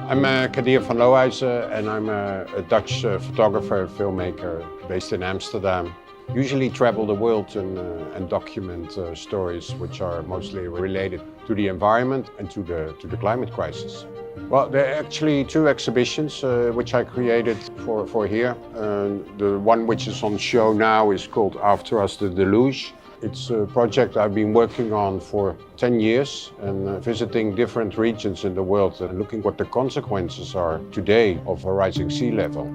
I'm Kadir van Lohuizen and I'm a Dutch photographer and filmmaker based in Amsterdam. Usually travel the world and document stories which are mostly related to the environment and to the climate crisis. Well, there are actually two exhibitions which I created for here. The one which is on show now is called After Us the Deluge. It's a project I've been working on for 10 years and visiting different regions in the world and looking what the consequences are today of a rising sea level.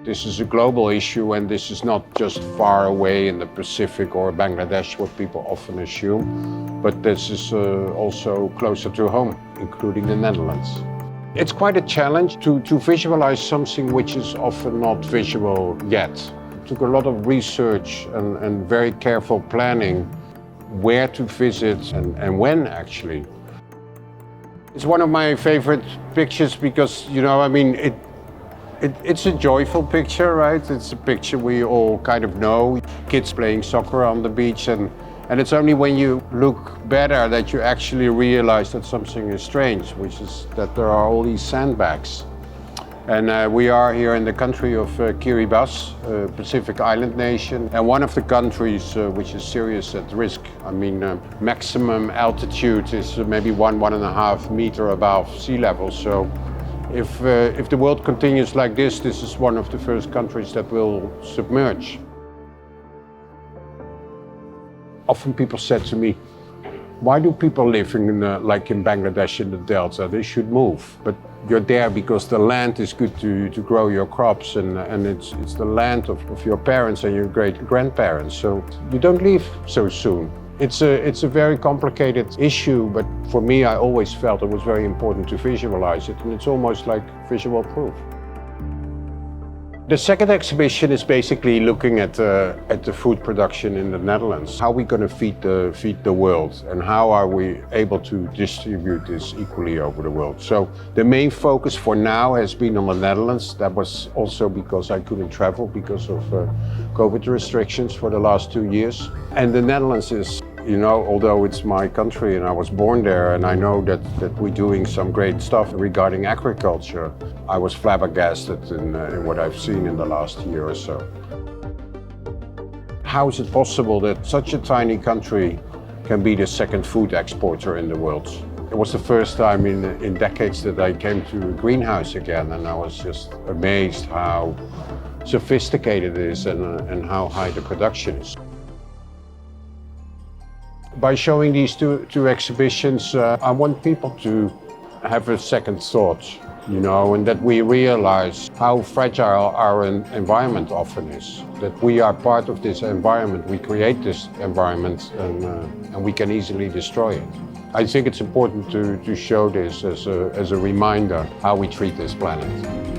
This is a global issue and this is not just far away in the Pacific or Bangladesh, what people often assume, but this is also closer to home, including the Netherlands. It's quite a challenge to visualize something which is often not visual yet. It took a lot of research and very careful planning where to visit and when actually. It's one of my favorite pictures because, it's a joyful picture, right? It's a picture we all kind of know. Kids playing soccer on the beach and it's only when you look better that you actually realize that something is strange, which is that there are all these sandbags. And we are here in the country of Kiribati, a Pacific island nation, and one of the countries which is serious at risk. Maximum altitude is maybe 1.5 meters above sea level. So if the world continues like this is one of the first countries that will submerge. Often people said to me, why do people live like in Bangladesh in the Delta? They should move. But you're there because the land is good to grow your crops and it's the land of your parents and your great-grandparents. So you don't leave so soon. It's a very complicated issue, but for me, I always felt it was very important to visualize it, and it's almost like visual proof. The second exhibition is basically looking at the food production in the Netherlands. How are we going to feed the world and how are we able to distribute this equally over the world? So the main focus for now has been on the Netherlands. That was also because I couldn't travel because of COVID restrictions for the last 2 years. And the Netherlands is, although it's my country and I was born there and I know that we're doing some great stuff regarding agriculture, I was flabbergasted in what I've seen in the last year or so. How is it possible that such a tiny country can be the second food exporter in the world? It was the first time in decades that I came to a greenhouse again, and I was just amazed how sophisticated it is and how high the production is. By showing these two exhibitions, I want people to have a second thought, and that we realize how fragile our environment often is. That we are part of this environment, we create this environment, and we can easily destroy it. I think it's important to show this as a reminder how we treat this planet.